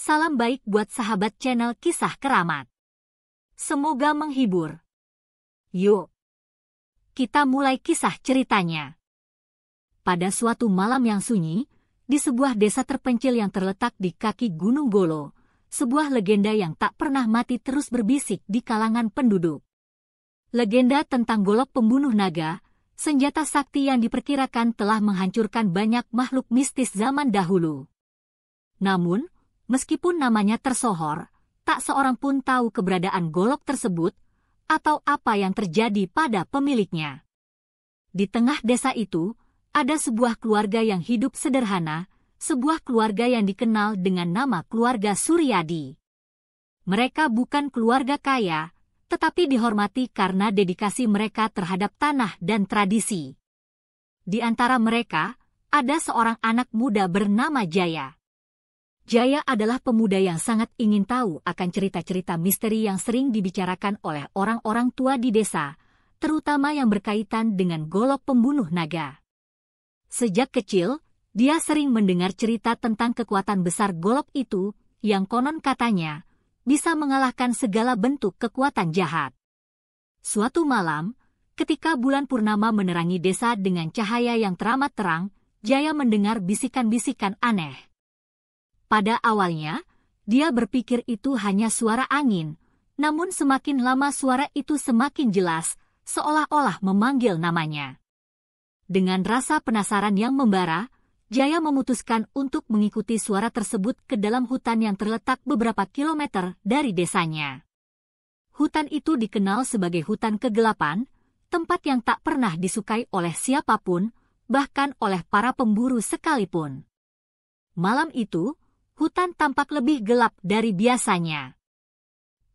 Salam baik buat sahabat channel Kisah Keramat. Semoga menghibur. Yuk, kita mulai kisah ceritanya. Pada suatu malam yang sunyi, di sebuah desa terpencil yang terletak di kaki Gunung Golo, sebuah legenda yang tak pernah mati terus berbisik di kalangan penduduk. Legenda tentang golok pembunuh naga, senjata sakti yang diperkirakan telah menghancurkan banyak makhluk mistis zaman dahulu. Namun, meskipun namanya tersohor, tak seorang pun tahu keberadaan golok tersebut atau apa yang terjadi pada pemiliknya. Di tengah desa itu, ada sebuah keluarga yang hidup sederhana, sebuah keluarga yang dikenal dengan nama keluarga Suryadi. Mereka bukan keluarga kaya, tetapi dihormati karena dedikasi mereka terhadap tanah dan tradisi. Di antara mereka, ada seorang anak muda bernama Jaya. Jaya adalah pemuda yang sangat ingin tahu akan cerita-cerita misteri yang sering dibicarakan oleh orang-orang tua di desa, terutama yang berkaitan dengan golok pembunuh naga. Sejak kecil, dia sering mendengar cerita tentang kekuatan besar golok itu, yang konon katanya bisa mengalahkan segala bentuk kekuatan jahat. Suatu malam, ketika bulan purnama menerangi desa dengan cahaya yang teramat terang, Jaya mendengar bisikan-bisikan aneh. Pada awalnya, dia berpikir itu hanya suara angin, namun semakin lama suara itu semakin jelas, seolah-olah memanggil namanya. Dengan rasa penasaran yang membara, Jaya memutuskan untuk mengikuti suara tersebut ke dalam hutan yang terletak beberapa kilometer dari desanya. Hutan itu dikenal sebagai hutan kegelapan, tempat yang tak pernah disukai oleh siapapun, bahkan oleh para pemburu sekalipun. Malam itu, hutan tampak lebih gelap dari biasanya.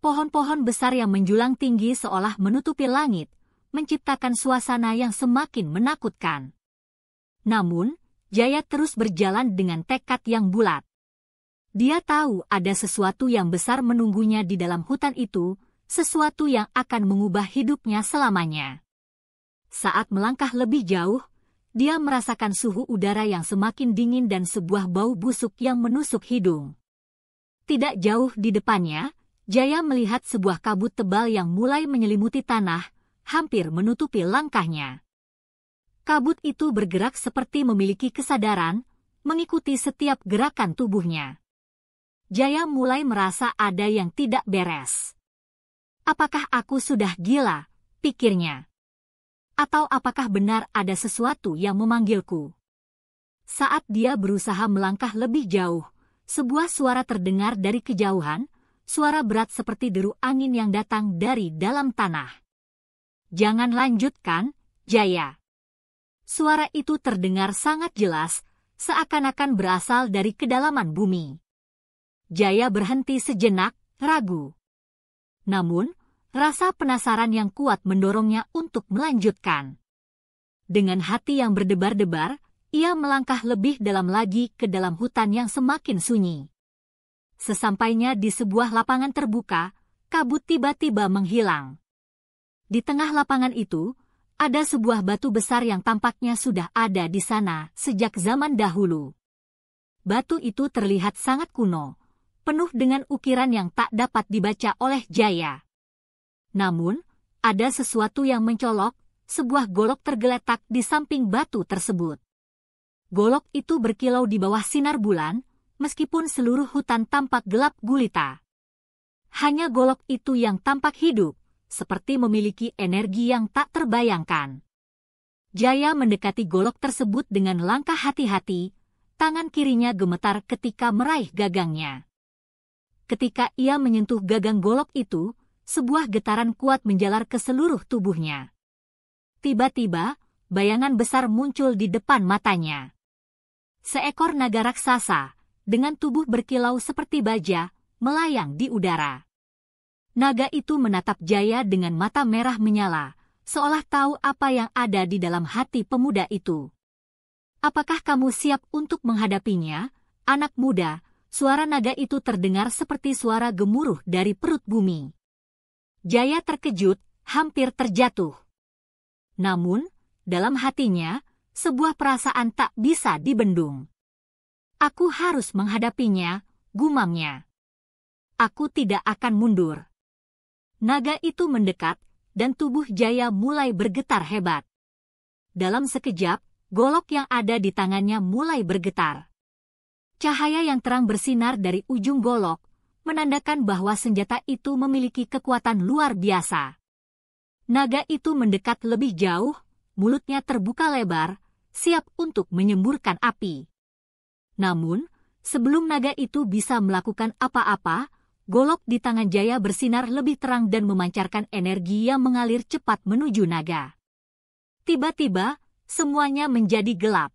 Pohon-pohon besar yang menjulang tinggi seolah menutupi langit, menciptakan suasana yang semakin menakutkan. Namun, Jaya terus berjalan dengan tekad yang bulat. Dia tahu ada sesuatu yang besar menunggunya di dalam hutan itu, sesuatu yang akan mengubah hidupnya selamanya. Saat melangkah lebih jauh, dia merasakan suhu udara yang semakin dingin dan sebuah bau busuk yang menusuk hidung. Tidak jauh di depannya, Jaya melihat sebuah kabut tebal yang mulai menyelimuti tanah, hampir menutupi langkahnya. Kabut itu bergerak seperti memiliki kesadaran, mengikuti setiap gerakan tubuhnya. Jaya mulai merasa ada yang tidak beres. Apakah aku sudah gila, pikirnya? Atau apakah benar ada sesuatu yang memanggilku? Saat dia berusaha melangkah lebih jauh, sebuah suara terdengar dari kejauhan, suara berat seperti deru angin yang datang dari dalam tanah. Jangan lanjutkan, Jaya. Suara itu terdengar sangat jelas, seakan-akan berasal dari kedalaman bumi. Jaya berhenti sejenak, ragu. Namun, rasa penasaran yang kuat mendorongnya untuk melanjutkan. Dengan hati yang berdebar-debar, ia melangkah lebih dalam lagi ke dalam hutan yang semakin sunyi. Sesampainya di sebuah lapangan terbuka, kabut tiba-tiba menghilang. Di tengah lapangan itu, ada sebuah batu besar yang tampaknya sudah ada di sana sejak zaman dahulu. Batu itu terlihat sangat kuno, penuh dengan ukiran yang tak dapat dibaca oleh Jaya. Namun, ada sesuatu yang mencolok, sebuah golok tergeletak di samping batu tersebut. Golok itu berkilau di bawah sinar bulan, meskipun seluruh hutan tampak gelap gulita. Hanya golok itu yang tampak hidup, seperti memiliki energi yang tak terbayangkan. Jaya mendekati golok tersebut dengan langkah hati-hati, tangan kirinya gemetar ketika meraih gagangnya. Ketika ia menyentuh gagang golok itu, sebuah getaran kuat menjalar ke seluruh tubuhnya. Tiba-tiba, bayangan besar muncul di depan matanya. Seekor naga raksasa, dengan tubuh berkilau seperti baja, melayang di udara. Naga itu menatap Jaya dengan mata merah menyala, seolah tahu apa yang ada di dalam hati pemuda itu. Apakah kamu siap untuk menghadapinya, anak muda? Suara naga itu terdengar seperti suara gemuruh dari perut bumi. Jaya terkejut, hampir terjatuh. Namun, dalam hatinya, sebuah perasaan tak bisa dibendung. Aku harus menghadapinya, gumamnya. Aku tidak akan mundur. Naga itu mendekat, dan tubuh Jaya mulai bergetar hebat. Dalam sekejap, golok yang ada di tangannya mulai bergetar. Cahaya yang terang bersinar dari ujung golok, menandakan bahwa senjata itu memiliki kekuatan luar biasa. Naga itu mendekat lebih jauh, mulutnya terbuka lebar, siap untuk menyemburkan api. Namun, sebelum naga itu bisa melakukan apa-apa, golok di tangan Jaya bersinar lebih terang dan memancarkan energi yang mengalir cepat menuju naga. Tiba-tiba, semuanya menjadi gelap.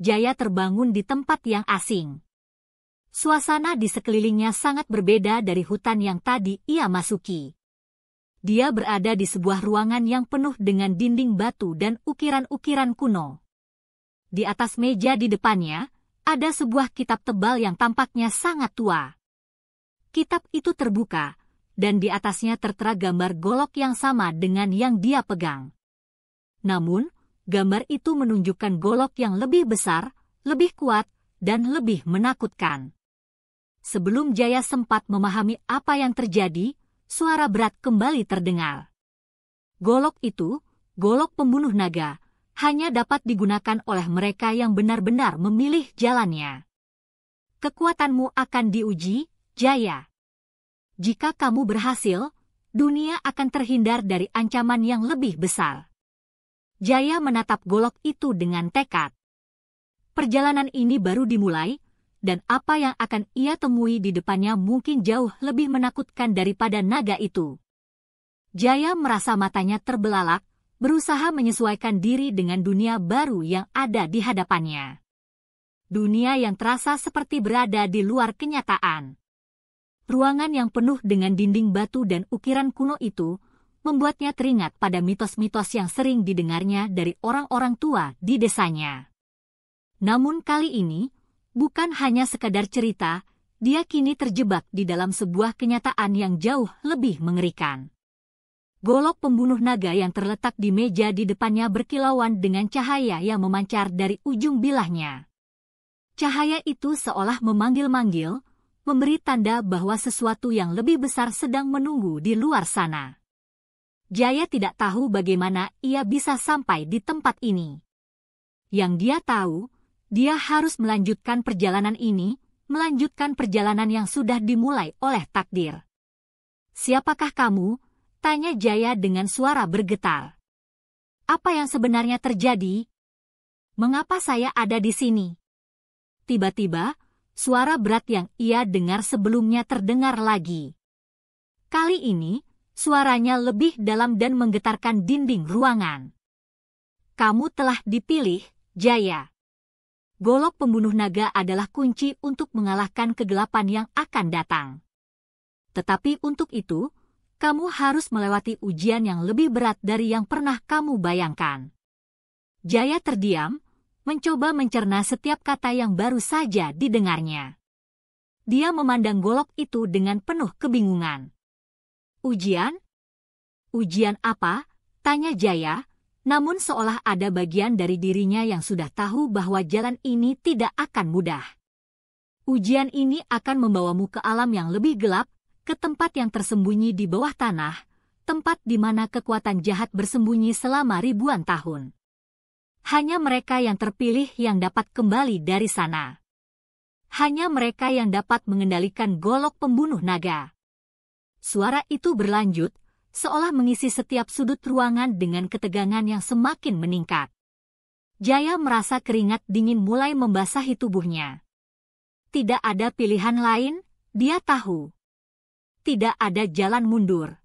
Jaya terbangun di tempat yang asing. Suasana di sekelilingnya sangat berbeda dari hutan yang tadi ia masuki. Dia berada di sebuah ruangan yang penuh dengan dinding batu dan ukiran-ukiran kuno. Di atas meja di depannya, ada sebuah kitab tebal yang tampaknya sangat tua. Kitab itu terbuka, dan di atasnya tertera gambar golok yang sama dengan yang dia pegang. Namun, gambar itu menunjukkan golok yang lebih besar, lebih kuat, dan lebih menakutkan. Sebelum Jaya sempat memahami apa yang terjadi, suara berat kembali terdengar. Golok itu, golok pembunuh naga, hanya dapat digunakan oleh mereka yang benar-benar memilih jalannya. Kekuatanmu akan diuji, Jaya. Jika kamu berhasil, dunia akan terhindar dari ancaman yang lebih besar. Jaya menatap golok itu dengan tekad. Perjalanan ini baru dimulai, dan apa yang akan ia temui di depannya mungkin jauh lebih menakutkan daripada naga itu. Jaya merasa matanya terbelalak, berusaha menyesuaikan diri dengan dunia baru yang ada di hadapannya. Dunia yang terasa seperti berada di luar kenyataan. Ruangan yang penuh dengan dinding batu dan ukiran kuno itu membuatnya teringat pada mitos-mitos yang sering didengarnya dari orang-orang tua di desanya. Namun kali ini, bukan hanya sekadar cerita, dia kini terjebak di dalam sebuah kenyataan yang jauh lebih mengerikan. Golok pembunuh naga yang terletak di meja di depannya berkilauan dengan cahaya yang memancar dari ujung bilahnya. Cahaya itu seolah memanggil-manggil, memberi tanda bahwa sesuatu yang lebih besar sedang menunggu di luar sana. Jaya tidak tahu bagaimana ia bisa sampai di tempat ini. Yang dia tahu, dia harus melanjutkan perjalanan ini, melanjutkan perjalanan yang sudah dimulai oleh takdir. Siapakah kamu? Tanya Jaya dengan suara bergetar. Apa yang sebenarnya terjadi? Mengapa saya ada di sini? Tiba-tiba, suara berat yang ia dengar sebelumnya terdengar lagi. Kali ini, suaranya lebih dalam dan menggetarkan dinding ruangan. Kamu telah dipilih, Jaya. Golok pembunuh naga adalah kunci untuk mengalahkan kegelapan yang akan datang. Tetapi untuk itu, kamu harus melewati ujian yang lebih berat dari yang pernah kamu bayangkan. Jaya terdiam, mencoba mencerna setiap kata yang baru saja didengarnya. Dia memandang golok itu dengan penuh kebingungan. Ujian? Ujian apa? Tanya Jaya. Namun seolah ada bagian dari dirinya yang sudah tahu bahwa jalan ini tidak akan mudah. Ujian ini akan membawamu ke alam yang lebih gelap, ke tempat yang tersembunyi di bawah tanah, tempat di mana kekuatan jahat bersembunyi selama ribuan tahun. Hanya mereka yang terpilih yang dapat kembali dari sana. Hanya mereka yang dapat mengendalikan golok pembunuh naga. Suara itu berlanjut, seolah mengisi setiap sudut ruangan dengan ketegangan yang semakin meningkat. Jaya merasa keringat dingin mulai membasahi tubuhnya. Tidak ada pilihan lain, dia tahu. Tidak ada jalan mundur.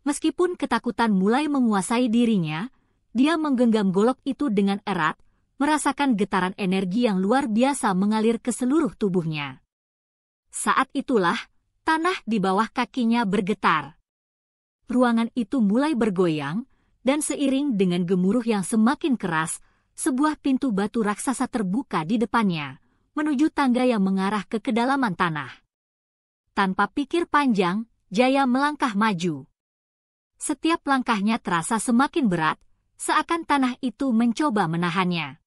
Meskipun ketakutan mulai menguasai dirinya, dia menggenggam golok itu dengan erat, merasakan getaran energi yang luar biasa mengalir ke seluruh tubuhnya. Saat itulah, tanah di bawah kakinya bergetar. Ruangan itu mulai bergoyang, dan seiring dengan gemuruh yang semakin keras, sebuah pintu batu raksasa terbuka di depannya, menuju tangga yang mengarah ke kedalaman tanah. Tanpa pikir panjang, Jaya melangkah maju. Setiap langkahnya terasa semakin berat, seakan tanah itu mencoba menahannya.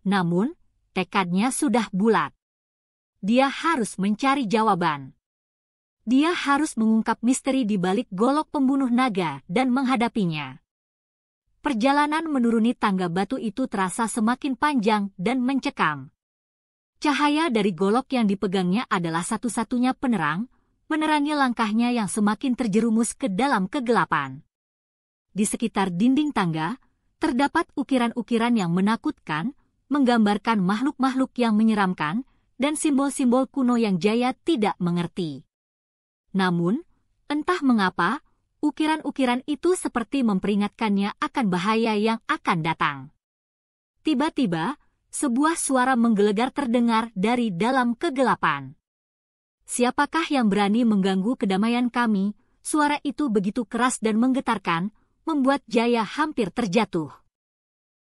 Namun, tekadnya sudah bulat. dia harus mencari jawaban. Dia harus mengungkap misteri di balik golok pembunuh naga dan menghadapinya. Perjalanan menuruni tangga batu itu terasa semakin panjang dan mencekam. Cahaya dari golok yang dipegangnya adalah satu-satunya penerang, menerangi langkahnya yang semakin terjerumus ke dalam kegelapan. Di sekitar dinding tangga, terdapat ukiran-ukiran yang menakutkan, menggambarkan makhluk-makhluk yang menyeramkan, dan simbol-simbol kuno yang Jaya tidak mengerti. Namun, entah mengapa, ukiran-ukiran itu seperti memperingatkannya akan bahaya yang akan datang. Tiba-tiba, sebuah suara menggelegar terdengar dari dalam kegelapan. "Siapakah yang berani mengganggu kedamaian kami?" Suara itu begitu keras dan menggetarkan, membuat Jaya hampir terjatuh.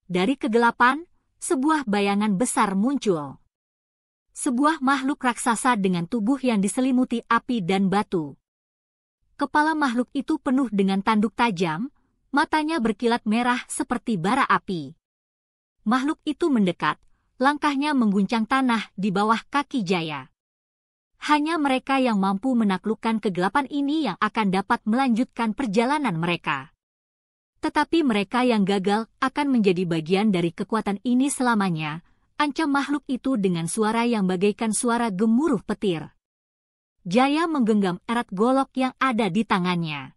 Dari kegelapan, sebuah bayangan besar muncul. Sebuah makhluk raksasa dengan tubuh yang diselimuti api dan batu. Kepala makhluk itu penuh dengan tanduk tajam, matanya berkilat merah seperti bara api. Makhluk itu mendekat, langkahnya mengguncang tanah di bawah kaki Jaya. Hanya mereka yang mampu menaklukkan kegelapan ini yang akan dapat melanjutkan perjalanan mereka. Tetapi mereka yang gagal akan menjadi bagian dari kekuatan ini selamanya, ancam makhluk itu dengan suara yang bagaikan suara gemuruh petir. Jaya menggenggam erat golok yang ada di tangannya.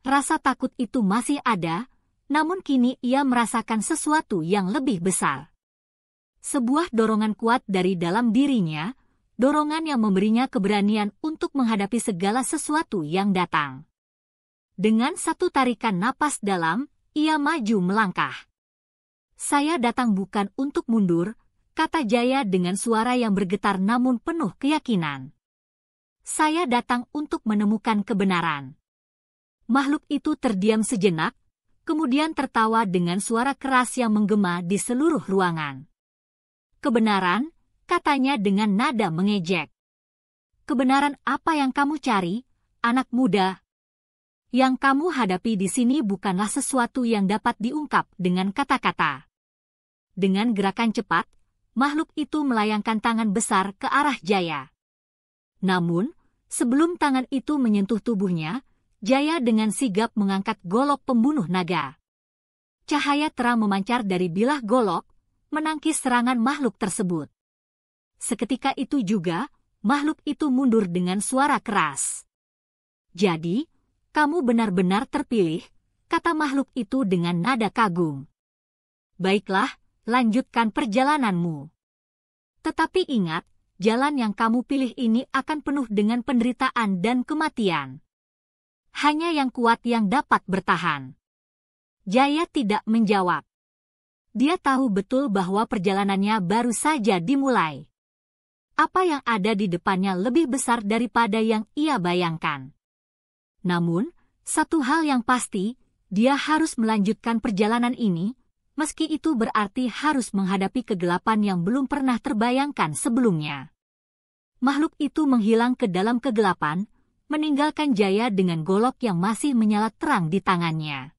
Rasa takut itu masih ada, namun kini ia merasakan sesuatu yang lebih besar. Sebuah dorongan kuat dari dalam dirinya, dorongan yang memberinya keberanian untuk menghadapi segala sesuatu yang datang. Dengan satu tarikan napas dalam, ia maju melangkah. "Saya datang bukan untuk mundur," kata Jaya dengan suara yang bergetar namun penuh keyakinan. "Saya datang untuk menemukan kebenaran." Makhluk itu terdiam sejenak, kemudian tertawa dengan suara keras yang menggema di seluruh ruangan. "Kebenaran?" katanya dengan nada mengejek. "Kebenaran apa yang kamu cari, anak muda? Yang kamu hadapi di sini bukanlah sesuatu yang dapat diungkap dengan kata-kata." Dengan gerakan cepat, makhluk itu melayangkan tangan besar ke arah Jaya. Namun, sebelum tangan itu menyentuh tubuhnya, Jaya dengan sigap mengangkat golok pembunuh naga. Cahaya terang memancar dari bilah golok, menangkis serangan makhluk tersebut. Seketika itu juga, makhluk itu mundur dengan suara keras. "Jadi, kamu benar-benar terpilih," kata makhluk itu dengan nada kagum. "Baiklah, lanjutkan perjalananmu. Tetapi ingat, jalan yang kamu pilih ini akan penuh dengan penderitaan dan kematian. Hanya yang kuat yang dapat bertahan." Jaya tidak menjawab. Dia tahu betul bahwa perjalanannya baru saja dimulai. Apa yang ada di depannya lebih besar daripada yang ia bayangkan. Namun, satu hal yang pasti, dia harus melanjutkan perjalanan ini, meski itu berarti harus menghadapi kegelapan yang belum pernah terbayangkan sebelumnya. Makhluk itu menghilang ke dalam kegelapan, meninggalkan Jaya dengan golok yang masih menyala terang di tangannya.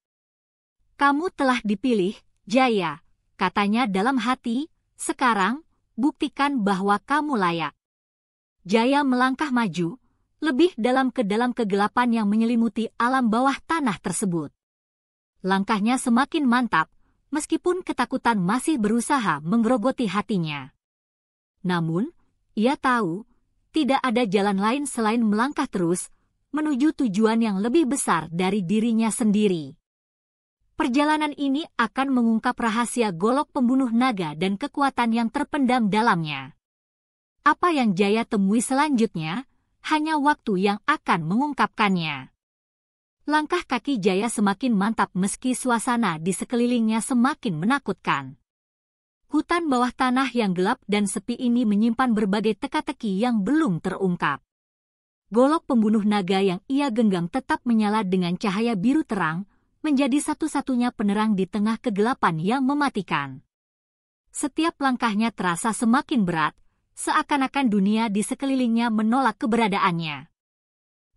"Kamu telah dipilih, Jaya," katanya dalam hati, "sekarang, buktikan bahwa kamu layak." Jaya melangkah maju, lebih dalam ke dalam kegelapan yang menyelimuti alam bawah tanah tersebut. Langkahnya semakin mantap, meskipun ketakutan masih berusaha menggerogoti hatinya. Namun, ia tahu, tidak ada jalan lain selain melangkah terus, menuju tujuan yang lebih besar dari dirinya sendiri. Perjalanan ini akan mengungkap rahasia golok pembunuh naga dan kekuatan yang terpendam dalamnya. Apa yang Jaya temui selanjutnya, hanya waktu yang akan mengungkapkannya. Langkah kaki Jaya semakin mantap meski suasana di sekelilingnya semakin menakutkan. Hutan bawah tanah yang gelap dan sepi ini menyimpan berbagai teka-teki yang belum terungkap. Golok pembunuh naga yang ia genggam tetap menyala dengan cahaya biru terang, menjadi satu-satunya penerang di tengah kegelapan yang mematikan. Setiap langkahnya terasa semakin berat, seakan-akan dunia di sekelilingnya menolak keberadaannya.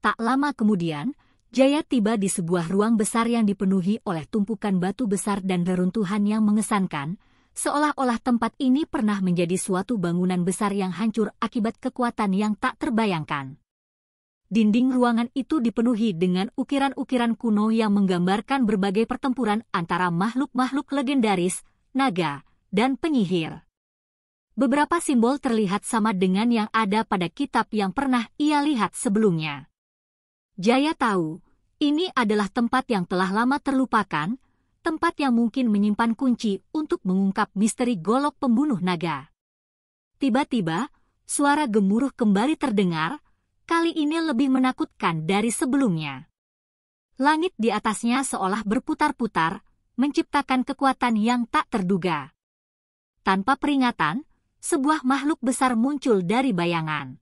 Tak lama kemudian, Jaya tiba di sebuah ruang besar yang dipenuhi oleh tumpukan batu besar dan reruntuhan yang mengesankan, seolah-olah tempat ini pernah menjadi suatu bangunan besar yang hancur akibat kekuatan yang tak terbayangkan. Dinding ruangan itu dipenuhi dengan ukiran-ukiran kuno yang menggambarkan berbagai pertempuran antara makhluk-makhluk legendaris, naga, dan penyihir. Beberapa simbol terlihat sama dengan yang ada pada kitab yang pernah ia lihat sebelumnya. Jaya tahu, ini adalah tempat yang telah lama terlupakan, tempat yang mungkin menyimpan kunci untuk mengungkap misteri golok pembunuh naga. Tiba-tiba, suara gemuruh kembali terdengar, kali ini lebih menakutkan dari sebelumnya. Langit di atasnya seolah berputar-putar, menciptakan kekuatan yang tak terduga. Tanpa peringatan, sebuah makhluk besar muncul dari bayangan.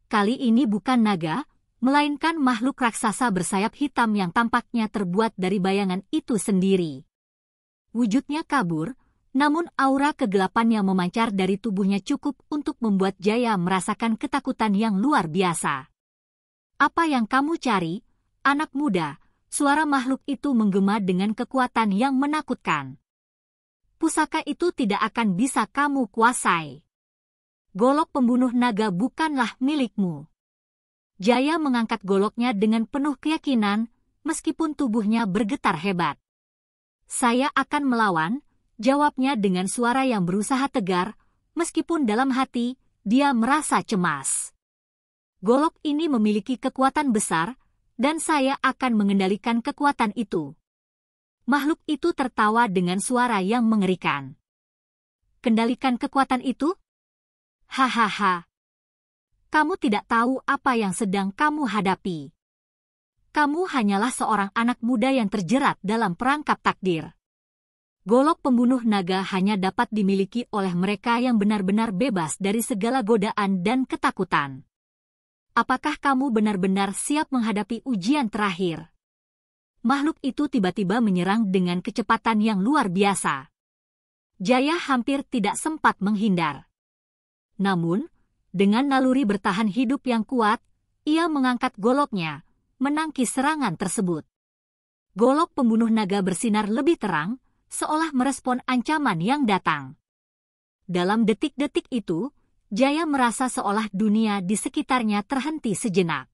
Kali ini bukan naga, melainkan makhluk raksasa bersayap hitam yang tampaknya terbuat dari bayangan itu sendiri. Wujudnya kabur, namun aura kegelapan yang memancar dari tubuhnya cukup untuk membuat Jaya merasakan ketakutan yang luar biasa. "Apa yang kamu cari, anak muda?" Suara makhluk itu menggema dengan kekuatan yang menakutkan. "Pusaka itu tidak akan bisa kamu kuasai. Golok pembunuh naga bukanlah milikmu." Jaya mengangkat goloknya dengan penuh keyakinan, meskipun tubuhnya bergetar hebat. "Saya akan melawan," jawabnya dengan suara yang berusaha tegar, meskipun dalam hati, dia merasa cemas. "Golok ini memiliki kekuatan besar, dan saya akan mengendalikan kekuatan itu." Makhluk itu tertawa dengan suara yang mengerikan. "Kendalikan kekuatan itu? Hahaha. Kamu tidak tahu apa yang sedang kamu hadapi. Kamu hanyalah seorang anak muda yang terjerat dalam perangkap takdir. Golok pembunuh naga hanya dapat dimiliki oleh mereka yang benar-benar bebas dari segala godaan dan ketakutan. Apakah kamu benar-benar siap menghadapi ujian terakhir?" Makhluk itu tiba-tiba menyerang dengan kecepatan yang luar biasa. Jaya hampir tidak sempat menghindar. Namun, dengan naluri bertahan hidup yang kuat, ia mengangkat goloknya, menangkis serangan tersebut. Golok pembunuh naga bersinar lebih terang, seolah merespon ancaman yang datang. Dalam detik-detik itu, Jaya merasa seolah dunia di sekitarnya terhenti sejenak.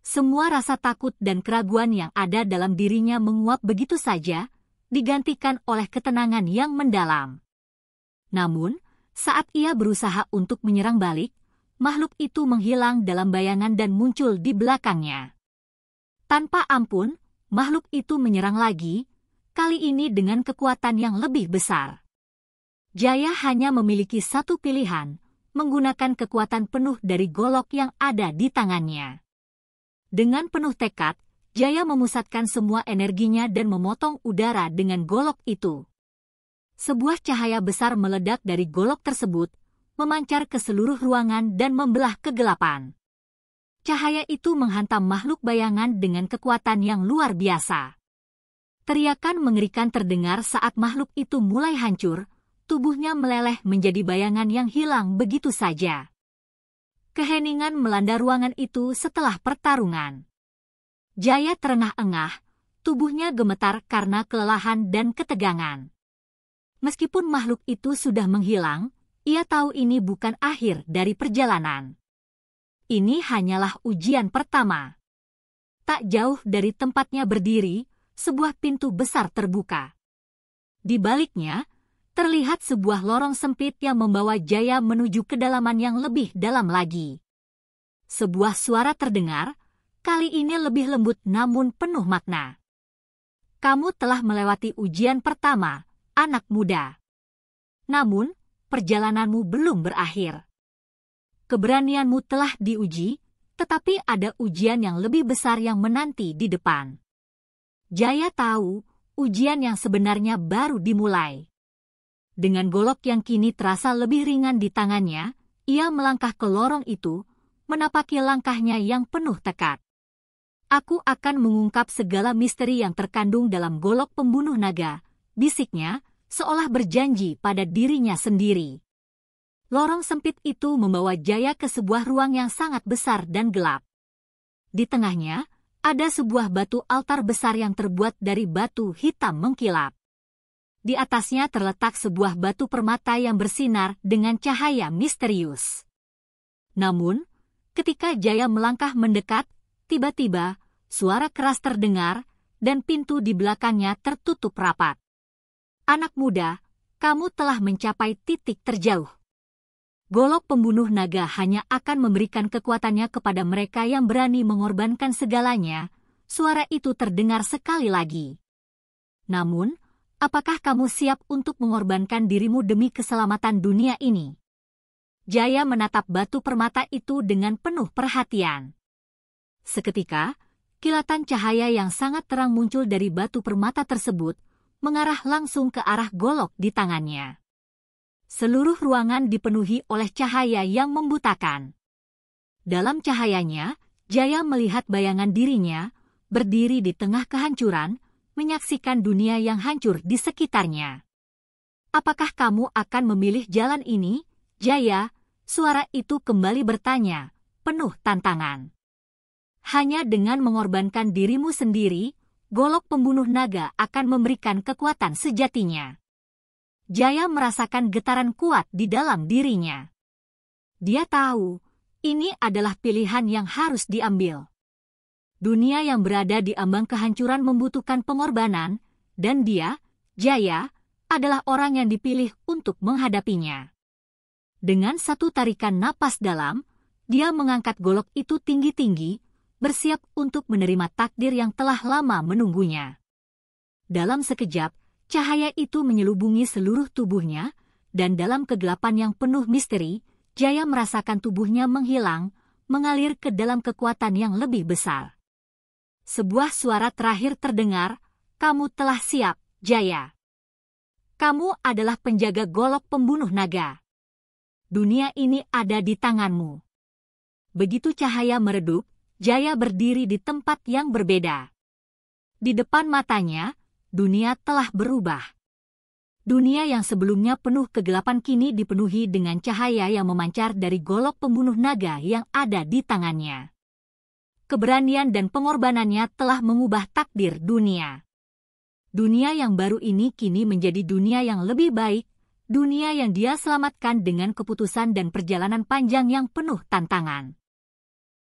Semua rasa takut dan keraguan yang ada dalam dirinya menguap begitu saja, digantikan oleh ketenangan yang mendalam. Namun, saat ia berusaha untuk menyerang balik, makhluk itu menghilang dalam bayangan dan muncul di belakangnya. Tanpa ampun, makhluk itu menyerang lagi, kali ini dengan kekuatan yang lebih besar. Jaya hanya memiliki satu pilihan, menggunakan kekuatan penuh dari golok yang ada di tangannya. Dengan penuh tekad, Jaya memusatkan semua energinya dan memotong udara dengan golok itu. Sebuah cahaya besar meledak dari golok tersebut, memancar ke seluruh ruangan dan membelah kegelapan. Cahaya itu menghantam makhluk bayangan dengan kekuatan yang luar biasa. Teriakan mengerikan terdengar saat makhluk itu mulai hancur, tubuhnya meleleh menjadi bayangan yang hilang begitu saja. Keheningan melanda ruangan itu setelah pertarungan. Jaya terengah-engah, tubuhnya gemetar karena kelelahan dan ketegangan. Meskipun makhluk itu sudah menghilang, ia tahu ini bukan akhir dari perjalanan. Ini hanyalah ujian pertama. Tak jauh dari tempatnya berdiri, sebuah pintu besar terbuka. Di baliknya, terlihat sebuah lorong sempit yang membawa Jaya menuju kedalaman yang lebih dalam lagi. Sebuah suara terdengar, kali ini lebih lembut namun penuh makna. "Kamu telah melewati ujian pertama, anak muda. Namun, perjalananmu belum berakhir. Keberanianmu telah diuji, tetapi ada ujian yang lebih besar yang menanti di depan." Jaya tahu, ujian yang sebenarnya baru dimulai. Dengan golok yang kini terasa lebih ringan di tangannya, ia melangkah ke lorong itu, menapaki langkahnya yang penuh tekad. "Aku akan mengungkap segala misteri yang terkandung dalam golok pembunuh naga," bisiknya, seolah berjanji pada dirinya sendiri. Lorong sempit itu membawa Jaya ke sebuah ruang yang sangat besar dan gelap. Di tengahnya, ada sebuah batu altar besar yang terbuat dari batu hitam mengkilap. Di atasnya terletak sebuah batu permata yang bersinar dengan cahaya misterius. Namun, ketika Jaya melangkah mendekat, tiba-tiba suara keras terdengar dan pintu di belakangnya tertutup rapat. Anak muda, kamu telah mencapai titik terjauh. Golok pembunuh naga hanya akan memberikan kekuatannya kepada mereka yang berani mengorbankan segalanya. Suara itu terdengar sekali lagi. Namun, apakah kamu siap untuk mengorbankan dirimu demi keselamatan dunia ini? Jaya menatap batu permata itu dengan penuh perhatian. Seketika, kilatan cahaya yang sangat terang muncul dari batu permata tersebut, mengarah langsung ke arah golok di tangannya. Seluruh ruangan dipenuhi oleh cahaya yang membutakan. Dalam cahayanya, Jaya melihat bayangan dirinya, berdiri di tengah kehancuran, menyaksikan dunia yang hancur di sekitarnya. Apakah kamu akan memilih jalan ini, Jaya? Suara itu kembali bertanya, penuh tantangan. Hanya dengan mengorbankan dirimu sendiri, golok pembunuh naga akan memberikan kekuatan sejatinya. Jaya merasakan getaran kuat di dalam dirinya. Dia tahu, ini adalah pilihan yang harus diambil. Dunia yang berada di ambang kehancuran membutuhkan pengorbanan, dan dia, Jaya, adalah orang yang dipilih untuk menghadapinya. Dengan satu tarikan napas dalam, dia mengangkat golok itu tinggi-tinggi, bersiap untuk menerima takdir yang telah lama menunggunya. Dalam sekejap, cahaya itu menyelubungi seluruh tubuhnya, dan dalam kegelapan yang penuh misteri, Jaya merasakan tubuhnya menghilang, mengalir ke dalam kekuatan yang lebih besar. Sebuah suara terakhir terdengar, kamu telah siap, Jaya. Kamu adalah penjaga golok pembunuh naga. Dunia ini ada di tanganmu. Begitu cahaya meredup, Jaya berdiri di tempat yang berbeda. Di depan matanya, dunia telah berubah. Dunia yang sebelumnya penuh kegelapan kini dipenuhi dengan cahaya yang memancar dari golok pembunuh naga yang ada di tangannya. Keberanian dan pengorbanannya telah mengubah takdir dunia. Dunia yang baru ini kini menjadi dunia yang lebih baik, dunia yang dia selamatkan dengan keputusan dan perjalanan panjang yang penuh tantangan.